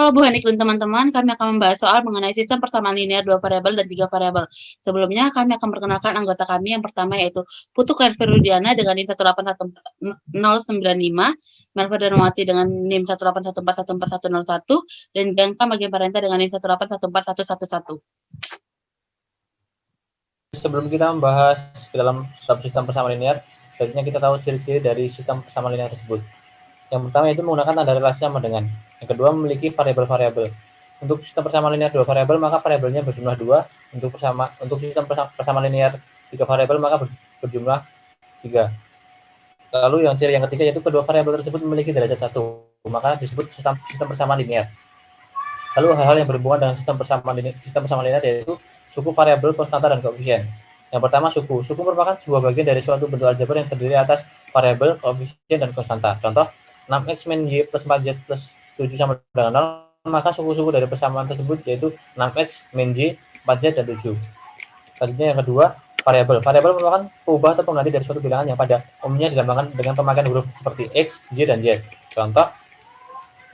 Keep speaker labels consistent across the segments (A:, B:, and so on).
A: Halo Bu Hanik dan teman-teman, kami akan membahas soal mengenai sistem persamaan linear 2 variabel dan 3 variabel. Sebelumnya, kami akan perkenalkan anggota kami yang pertama yaitu Putu Khairfirudiana dengan NIM 1814095, Melva Darmawati dengan NIM 181414101, dan Jangka Magen Parenta dengan NIM 1814111.
B: Sebelum kita membahas ke dalam subsistem persamaan linear, sebaiknya kita tahu ciri-ciri dari sistem persamaan linear tersebut. Yang pertama itu menggunakan tanda relasi sama dengan. Yang kedua memiliki variabel-variabel. Untuk sistem persamaan linear 2 variabel maka variabelnya berjumlah 2. Untuk sistem persamaan linear 3 variabel maka berjumlah 3. Lalu yang ciri yang ketiga yaitu kedua variabel tersebut memiliki derajat 1, maka disebut sistem persamaan linear. Lalu hal-hal yang berhubungan dengan sistem persamaan linear yaitu suku variabel, konstanta, dan koefisien. Yang pertama suku. Suku merupakan sebuah bagian dari suatu bentuk aljabar yang terdiri atas variabel, koefisien, dan konstanta. Contoh, 6x min y plus 4z plus 7 sama dengan 0, maka suku-suku dari persamaan tersebut yaitu 6x min y, 4z, dan 7. Selanjutnya yang kedua, variabel. Variabel merupakan peubah atau pengganti dari suatu bilangan yang pada umumnya dilambangkan dengan pemakaian huruf seperti x, y, dan z. Contoh,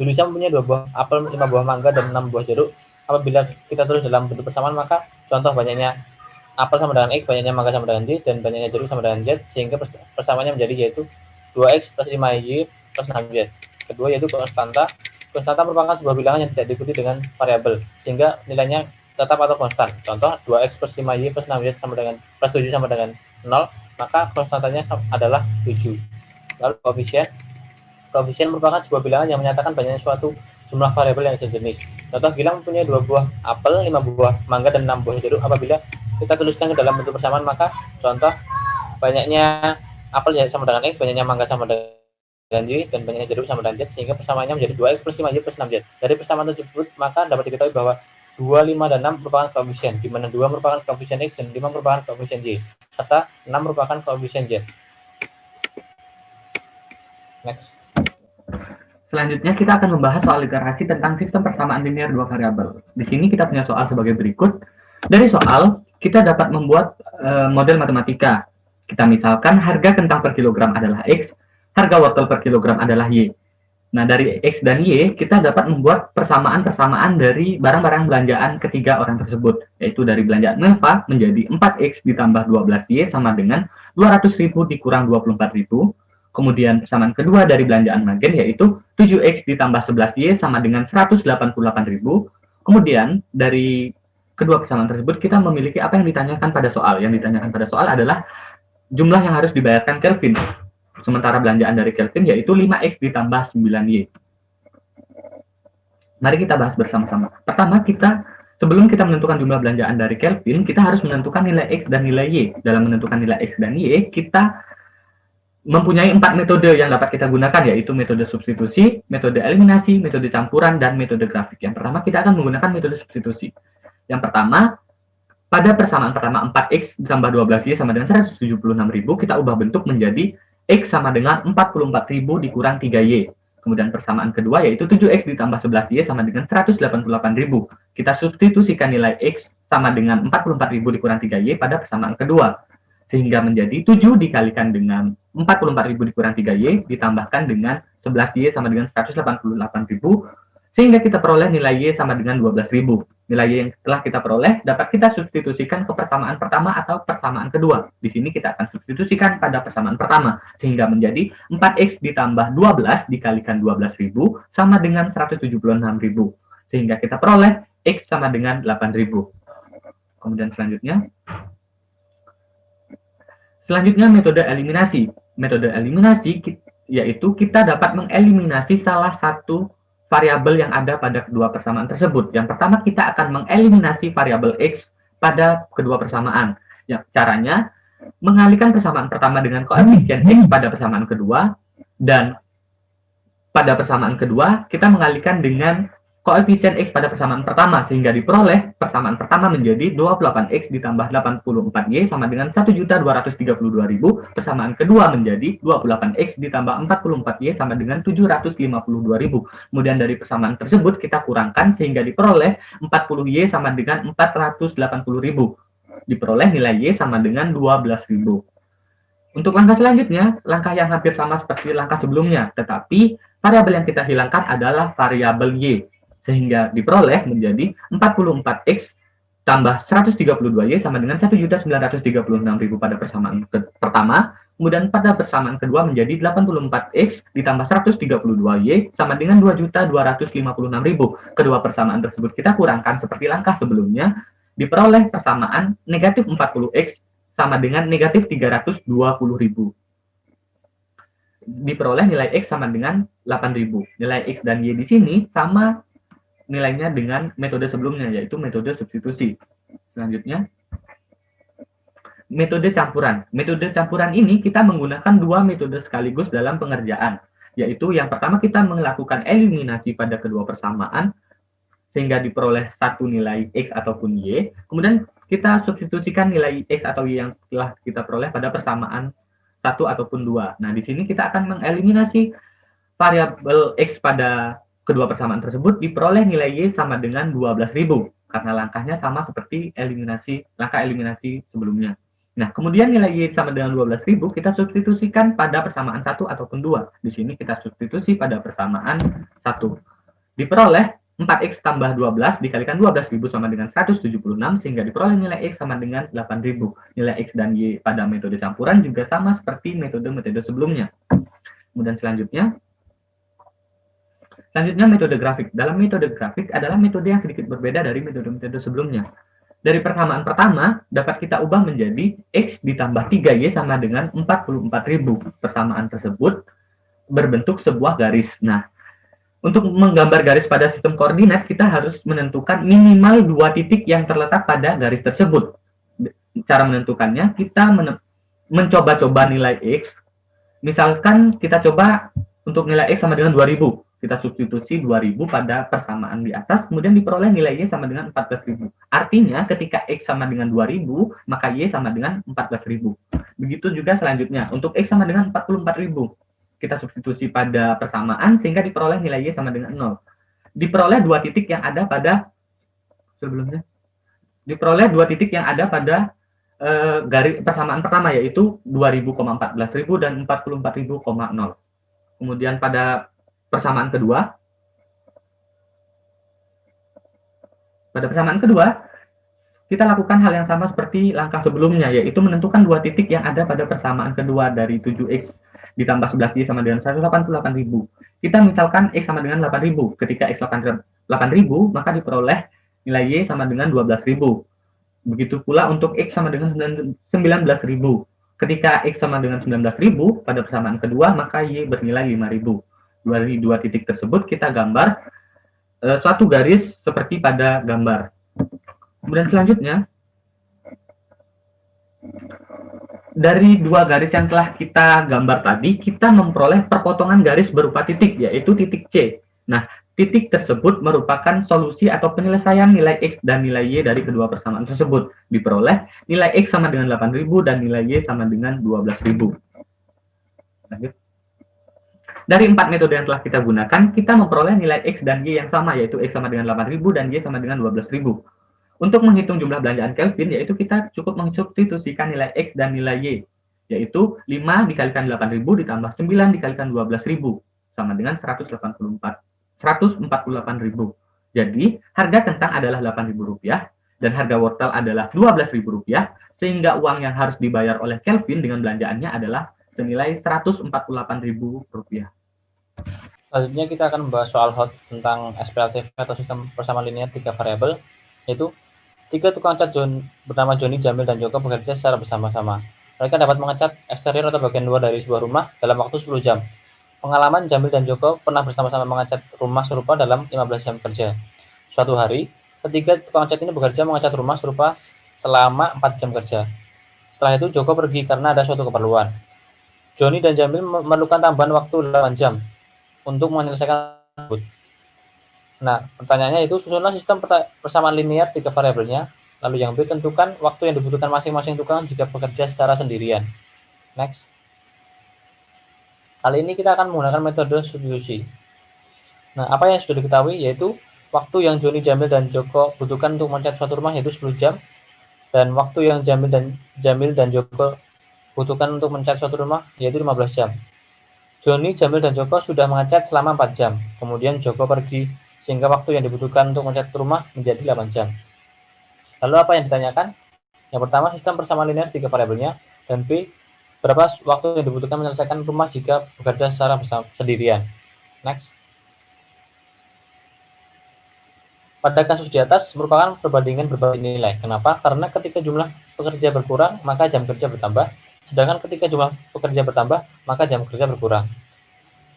B: Yulisa mempunyai 2 buah apel, 5 buah mangga, dan 6 buah jeruk. Apabila kita tulis dalam bentuk persamaan, maka contoh banyaknya apel sama dengan x, banyaknya mangga sama dengan y, dan banyaknya jeruk sama dengan z, sehingga persamaannya menjadi yaitu 2x plus 5y plus 6z. Kedua yaitu konstanta. Konstanta merupakan sebuah bilangan yang tidak diikuti dengan variabel, sehingga nilainya tetap atau konstan. Contoh 2x plus 5y plus 6z sama dengan plus 7 sama dengan 0, maka konstantanya adalah 7. Lalu koefisien. Koefisien merupakan sebuah bilangan yang menyatakan banyaknya suatu jumlah variabel yang sejenis. Contoh, Gilang mempunyai 2 buah apel, 5 buah mangga, dan 6 buah jeruk. Apabila kita tuliskan ke dalam bentuk persamaan, maka contoh banyaknya apel sama dengan x, banyaknya mangga sama dengan y, dan banyaknya jeruk sama dengan z, sehingga persamaannya menjadi 2x plus 5y plus 6z. Dari persamaan tersebut, maka dapat diketahui bahwa 2, 5, dan 6 merupakan koefisien, di mana 2 merupakan koefisien x dan 5 merupakan koefisien y, serta 6 merupakan koefisien z. Next.
C: Selanjutnya kita akan membahas soal iterasi tentang sistem persamaan linear 2 variabel. Di sini kita punya soal sebagai berikut. Dari soal, kita dapat membuat model matematika. Kita misalkan harga kentang per kilogram adalah X, harga wortel per kilogram adalah Y. Nah, dari X dan Y, kita dapat membuat persamaan-persamaan dari barang-barang belanjaan ketiga orang tersebut, yaitu dari belanjaan Melva menjadi 4X ditambah 12Y sama dengan 200.000 dikurang 24.000. Kemudian persamaan kedua dari belanjaan Magen yaitu 7X ditambah 11Y sama dengan 188.000. Kemudian dari kedua persamaan tersebut kita memiliki apa yang ditanyakan pada soal. Yang ditanyakan pada soal adalah jumlah yang harus dibayarkan Kelvin. Sementara belanjaan dari Kelvin yaitu 5X ditambah 9Y. Mari kita bahas bersama-sama. Pertama, sebelum kita menentukan jumlah belanjaan dari Kelvin, kita harus menentukan nilai X dan nilai Y. Dalam menentukan nilai X dan Y, kita mempunyai 4 metode yang dapat kita gunakan, yaitu metode substitusi, metode eliminasi, metode campuran, dan metode grafik. Yang pertama, kita akan menggunakan metode substitusi. Yang pertama, pada persamaan pertama 4X ditambah 12Y sama dengan 176.000, kita ubah bentuk menjadi X sama dengan 44.000 dikurang 3Y. Kemudian persamaan kedua yaitu 7X ditambah 11Y sama dengan 188.000. Kita substitusikan nilai X sama dengan 44.000 dikurang 3Y pada persamaan kedua. Sehingga menjadi 7 dikalikan dengan 44.000 dikurang 3Y ditambahkan dengan 11Y sama dengan 188.000, sehingga kita peroleh nilai Y sama dengan 12.000. Nilai Y yang telah kita peroleh dapat kita substitusikan ke persamaan pertama atau persamaan kedua. Di sini kita akan substitusikan pada persamaan pertama, sehingga menjadi 4X ditambah 12 dikalikan 12.000 sama dengan 176.000, sehingga kita peroleh X sama dengan 8.000. Kemudian Selanjutnya metode eliminasi. Metode eliminasi yaitu kita dapat mengeliminasi salah satu variabel yang ada pada kedua persamaan tersebut. Yang pertama, kita akan mengeliminasi variabel X pada kedua persamaan. Ya, caranya mengalihkan persamaan pertama dengan koefisien X pada persamaan kedua, dan pada persamaan kedua kita mengalihkan dengan koefisien X pada persamaan pertama, sehingga diperoleh persamaan pertama menjadi 28X ditambah 84Y sama dengan 1.232.000. Persamaan kedua menjadi 28X ditambah 44Y sama dengan 752.000. Kemudian dari persamaan tersebut kita kurangkan sehingga diperoleh 40Y sama dengan 480.000. Diperoleh nilai Y sama dengan 12.000. Untuk langkah selanjutnya, langkah yang hampir sama seperti langkah sebelumnya, tetapi variabel yang kita hilangkan adalah variabel Y. sehingga diperoleh menjadi 44X tambah 132Y sama dengan 1.936.000 pada persamaan pertama. Kemudian pada persamaan kedua menjadi 84X ditambah 132Y sama dengan 2.256.000. Kedua persamaan tersebut kita kurangkan seperti langkah sebelumnya, diperoleh persamaan negatif 40X sama dengan negatif 320.000. Diperoleh nilai X sama dengan 8.000. Nilai X dan Y di sini sama nilainya dengan metode sebelumnya, yaitu metode substitusi. Selanjutnya, metode campuran. Metode campuran ini kita menggunakan dua metode sekaligus dalam pengerjaan, yaitu yang pertama kita melakukan eliminasi pada kedua persamaan, sehingga diperoleh satu nilai X ataupun Y, kemudian kita substitusikan nilai X atau Y yang telah kita peroleh pada persamaan 1 ataupun 2. Nah, di sini kita akan mengeliminasi variabel X pada kedua persamaan tersebut, diperoleh nilai Y sama dengan 12.000, karena langkahnya sama seperti langkah eliminasi sebelumnya. Nah, kemudian nilai Y sama dengan 12.000 kita substitusikan pada persamaan 1 ataupun 2. Di sini kita substitusi pada persamaan 1. Diperoleh 4X tambah 12 dikalikan 12.000 sama dengan 176, sehingga diperoleh nilai X sama dengan 8.000. Nilai X dan Y pada metode campuran juga sama seperti metode-metode sebelumnya. Kemudian selanjutnya metode grafik. Dalam metode grafik adalah metode yang sedikit berbeda dari metode-metode sebelumnya. Dari persamaan pertama, dapat kita ubah menjadi X ditambah 3Y sama dengan 44.000. Persamaan tersebut berbentuk sebuah garis. Nah, untuk menggambar garis pada sistem koordinat, kita harus menentukan minimal 2 titik yang terletak pada garis tersebut. Cara menentukannya, kita mencoba-coba nilai X. Misalkan kita coba untuk nilai X sama dengan 2000. Kita substitusi 2000 pada persamaan di atas, kemudian diperoleh nilai Y sama dengan 14.000. Artinya ketika X sama dengan 2000, maka Y sama dengan 14.000. Begitu juga selanjutnya, untuk X sama dengan 44.000. Kita substitusi pada persamaan sehingga diperoleh nilai Y sama dengan 0. Diperoleh 2 titik yang ada pada sebelumnya. Diperoleh 2 titik yang ada pada garis persamaan pertama, yaitu 2000,14.000 dan 44.000,0. Kemudian pada persamaan kedua, kita lakukan hal yang sama seperti langkah sebelumnya, yaitu menentukan 2 titik yang ada pada persamaan kedua dari 7X ditambah 11Y sama dengan 188.000. Kita misalkan X sama dengan 8.000. Ketika X 8.000, maka diperoleh nilai Y sama dengan 12.000. Begitu pula untuk X sama dengan 19.000. Ketika X sama dengan 19.000 pada persamaan kedua, maka Y bernilai 5.000. Dari 2 titik tersebut kita gambar suatu garis seperti pada gambar. Kemudian selanjutnya, dari 2 garis yang telah kita gambar tadi, kita memperoleh perpotongan garis berupa titik, yaitu titik C. Nah, titik tersebut merupakan solusi atau penyelesaian nilai X dan nilai Y dari kedua persamaan tersebut. Diperoleh nilai X sama dengan 8.000 dan nilai Y sama dengan 12.000. Lanjut. Dari 4 metode yang telah kita gunakan, kita memperoleh nilai X dan Y yang sama, yaitu X sama dengan 8.000 dan Y sama dengan 12.000. Untuk menghitung jumlah belanjaan Kelvin, yaitu kita cukup mensubstitusikan nilai X dan nilai Y, yaitu 5 dikalikan 8.000 ditambah 9 dikalikan 12.000, sama dengan 148.000. Jadi, harga kentang adalah Rp8.000 dan harga wortel adalah Rp12.000, sehingga uang yang harus dibayar oleh Kelvin dengan belanjaannya adalah senilai Rp148.000.
B: Selanjutnya kita akan membahas soal hot tentang SPLTV atau sistem persamaan linear 3 variabel, yaitu 3 tukang cat bernama Joni, Jamil, dan Joko bekerja secara bersama-sama. Mereka dapat mengecat eksterior atau bagian luar dari sebuah rumah dalam waktu 10 jam. Pengalaman Jamil dan Joko pernah bersama-sama mengecat rumah serupa dalam 15 jam kerja. Suatu hari, ketiga tukang cat ini bekerja mengecat rumah serupa selama 4 jam kerja. Setelah itu Joko pergi karena ada suatu keperluan. Joni dan Jamil memerlukan tambahan waktu 8 jam untuk menyelesaikan tersebut. Nah, pertanyaannya itu susunlah sistem persamaan linear 3 variabelnya, lalu yang B tentukan waktu yang dibutuhkan masing-masing tukang jika bekerja secara sendirian. Next. Kali ini kita akan menggunakan metode substitusi. Nah, apa yang sudah diketahui yaitu waktu yang Joni, Jamil, dan Joko butuhkan untuk mengecat suatu rumah yaitu 10 jam, dan waktu yang Jamil dan Joko butuhkan untuk mengecat suatu rumah yaitu 15 jam. Joni, Jamil, dan Joko sudah mengecat selama 4 jam. Kemudian Joko pergi sehingga waktu yang dibutuhkan untuk mencat rumah menjadi 8 jam. Lalu apa yang ditanyakan? Yang pertama, sistem persamaan linear 3 variabelnya, dan B, berapa waktu yang dibutuhkan menyelesaikan rumah jika bekerja secara sendirian. Next. Pada kasus di atas merupakan perbandingan berbanding nilai. Kenapa? Karena ketika jumlah pekerja berkurang, maka jam kerja bertambah. Sedangkan ketika jumlah pekerja bertambah, maka jam kerja berkurang.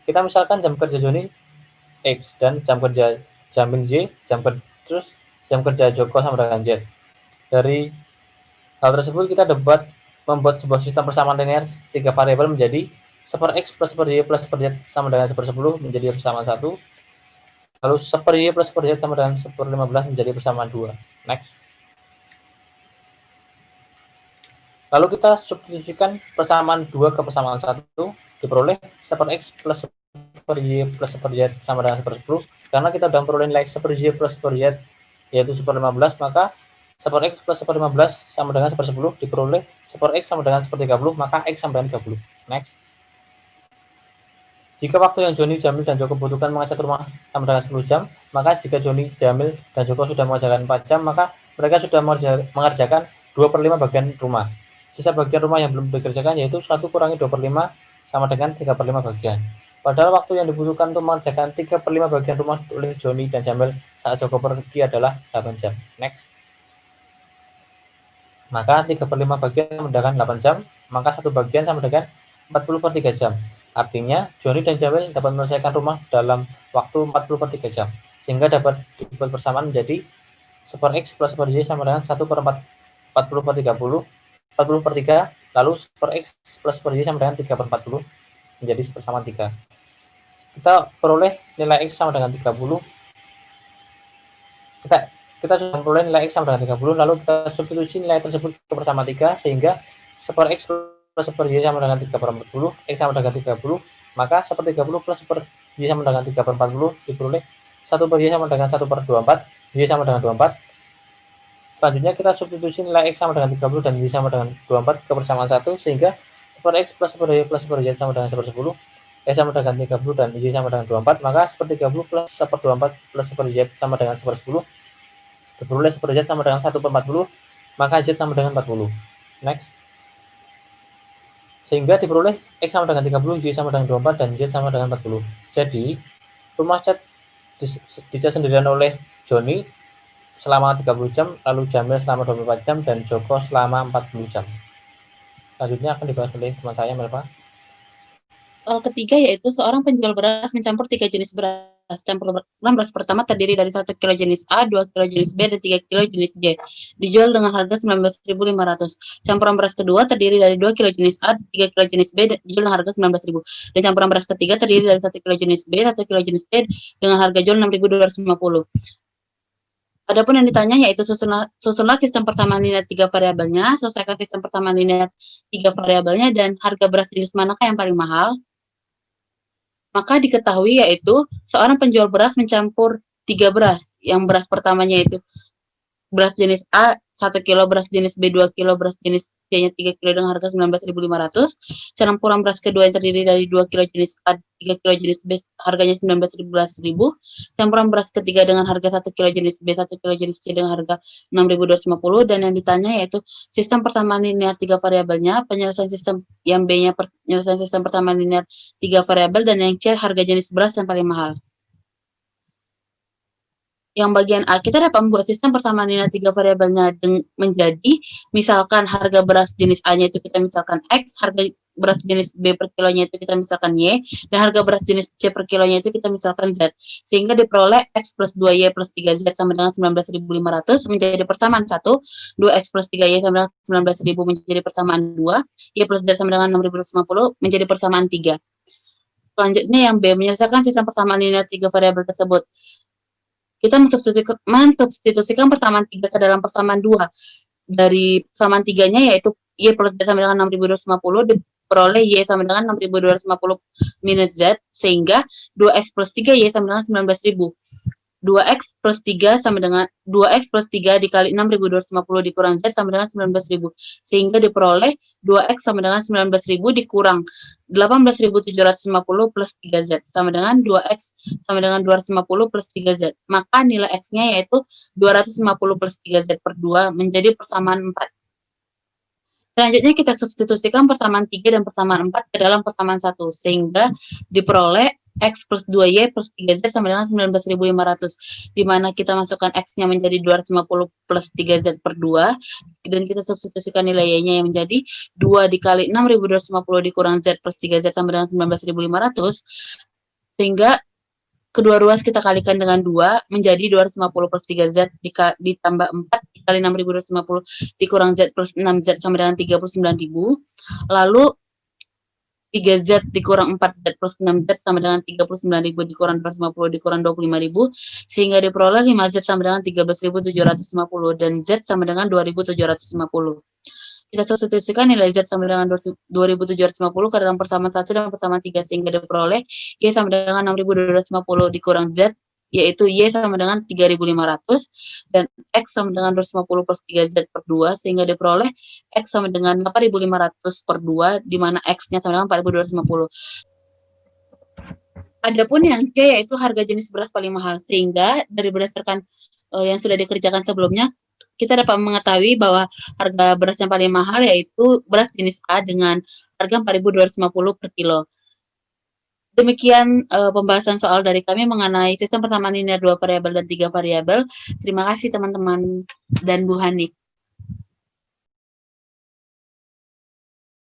B: Kita misalkan jam kerja Joni X dan jam kerja Jamil Y, terus jam kerja Joko sama dengan Z. Dari hal tersebut kita dapat membuat sebuah sistem persamaan linear 3 variabel menjadi 1/X plus 1/Y plus 1/Z sama dengan 1/10 menjadi persamaan 1. Lalu 1/Y plus 1/Z sama dengan 1/15 menjadi persamaan 2. Next. Lalu kita substitusikan persamaan 2 ke persamaan 1, diperoleh 1/X plus 1/Y plus 1/Z sama dengan 1/10. Karena kita sudah memperoleh nilai 1/Y plus 1/Z yaitu 1/15, maka 1/X plus 1/15 sama dengan 1/10, diperoleh 1/X sama dengan 1/30, maka X sama dengan 30. Next. Jika waktu yang Joni, Jamil, dan Joko butuhkan mengecat rumah sama dengan 10 jam, maka jika Joni, Jamil, dan Joko sudah mengerjakan 4 jam, maka mereka sudah mengerjakan 2/5 bagian rumah. Sisa bagian rumah yang belum dikerjakan yaitu 1 kurangi 2/5 sama dengan 3/5 bagian. Padahal waktu yang dibutuhkan untuk mengerjakan 3/5 bagian rumah oleh Joni dan Jamil saat Joko pergi adalah 8 jam. Next. Maka 3/5 bagian sama dengan 8 jam, maka 1 bagian sama dengan 40/3 jam. Artinya, Joni dan Jamil dapat menyelesaikan rumah dalam waktu 40/3 jam, sehingga dapat dibuat persamaan menjadi 1/X plus 1/Y sama dengan 40/3, lalu 1/X plus 1/Y sama dengan 3/40, menjadi persamaan 3. Kita peroleh nilai X sama dengan 30. Kita sudah memperoleh nilai X sama dengan 30, lalu kita substitusi nilai tersebut ke persamaan 3, sehingga 1/X plus 1/Y sama dengan 3/40, X sama dengan 30, maka 1/30 plus 1/Y sama dengan 3/40, diperoleh 1/Y sama dengan 1/24, Y sama dengan 24. Selanjutnya kita substitusi nilai X sama dengan 30 dan Y sama dengan 24 ke persamaan 1, sehingga 1/X plus 1/Y plus 1/Y sama dengan 1/10, X sama dengan 30 dan Y sama dengan 24, maka 1/30 plus 1/24 plus 1/Y sama dengan 1/10, diperoleh 1/Z sama dengan 1/40, maka Z sama dengan 40. Next. Sehingga diperoleh X sama dengan 30, Y sama dengan 24, dan Z sama dengan 40. Jadi, rumah cat dicat sendirian oleh Joni selama 30 jam, lalu Jamil selama 24 jam, dan Joko selama 40 jam. Selanjutnya akan dibahas oleh teman saya, Melva.
A: Ketiga yaitu seorang penjual beras mencampur 3 jenis beras. Campuran beras pertama terdiri dari 1 kilo jenis A, 2 kilo jenis B, dan 3 kilo jenis J. Dijual dengan harga 19.500. Campuran beras kedua terdiri dari 2 kilo jenis A, 3 kilo jenis B, dan dijual dengan harga 19.000. Dan campuran beras ketiga terdiri dari 1 kilo jenis B, 1 kilo jenis C, dengan harga jual 6.250. Adapun yang ditanya yaitu susunlah sistem persamaan linear 3 variabelnya, selesaikan sistem persamaan linear 3 variabelnya, dan harga beras jenis manakah yang paling mahal? Maka diketahui yaitu seorang penjual beras mencampur 3 beras. Yang beras pertamanya yaitu beras jenis A 1 kilo, beras jenis B 2 kilo, beras jenis C-nya 3 kilo dengan harga 19.500. Campuran beras kedua yang terdiri dari 2 kilo jenis A, 3 kilo jenis B harganya 19.000. Campuran beras ketiga dengan harga 1 kilo jenis B, 1 kilo jenis C dengan harga 6.250. Dan yang ditanya yaitu sistem persamaan linear 3 variabelnya, penyelesaian sistem yang B-nya penyelesaian sistem persamaan linear 3 variabel, dan yang C harga jenis beras yang paling mahal. Yang bagian A, kita dapat membuat sistem persamaan linear 3 variabelnya menjadi, misalkan harga beras jenis A-nya itu kita misalkan X, harga beras jenis B per kilonya itu kita misalkan Y, dan harga beras jenis C per kilonya itu kita misalkan Z. Sehingga diperoleh X plus 2Y plus 3Z sama dengan 19.500 menjadi persamaan 1, 2X plus 3Y sama dengan 19.000 menjadi persamaan 2, Y plus Z sama dengan 6.250 menjadi persamaan 3. Selanjutnya yang B, menyelesaikan sistem persamaan linear 3 variabel tersebut. Kita mensubstitusikan persamaan 3 ke dalam persamaan 2. Dari persamaan 3-nya yaitu Y plus Z sama dengan 6.250, diperoleh Y sama dengan 6.250 minus Z, sehingga 2X plus 3Y sama dengan 19.000. 2X plus 3 sama dengan 2X plus 3 dikali 6.250 dikurang Z sama dengan 19.000. Sehingga diperoleh 2X sama dengan 19.000 dikurang 18.750 plus 3Z sama dengan 2X sama dengan 250 plus 3Z. Maka nilai X-nya yaitu 250 plus 3Z per 2 menjadi persamaan 4. Selanjutnya kita substitusikan persamaan 3 dan persamaan 4 ke dalam persamaan 1. Sehingga diperoleh X plus 2Y plus 3Z sama dengan 19.500, di mana kita masukkan X-nya menjadi 250 plus 3Z per 2, dan kita substitusikan nilai Y-nya yang menjadi 2 dikali 6.250 dikurang Z plus 3Z sama dengan 19.500, sehingga kedua ruas kita kalikan dengan 2 menjadi 250 plus 3Z ditambah 4 dikali 6.250 dikurang Z plus 6Z sama dengan 39.000, lalu 3Z dikurang 4Z plus 6Z sama dengan 39.000 dikurang 250 dikurang 25.000, sehingga diperoleh 5Z sama dengan 13.750 dan Z sama dengan 2.750. Kita substitusikan nilai Z sama dengan 2.750 ke dalam persamaan 1 dan persamaan 3, sehingga diperoleh Y sama dengan 6.250 dikurang Z, yaitu Y sama dengan 3.500, dan X sama dengan 250 plus 3Z per 2, sehingga diperoleh X sama dengan 8.500 per 2, di mana X-nya sama dengan 4.250. Adapun yang C yaitu harga jenis beras paling mahal, sehingga dari berdasarkan yang sudah dikerjakan sebelumnya, kita dapat mengetahui bahwa harga beras yang paling mahal yaitu beras jenis A dengan harga 4.250 per kilo. Demikian pembahasan soal dari kami mengenai sistem persamaan linear 2 variabel dan 3 variabel. Terima kasih teman-teman dan Bu Hani.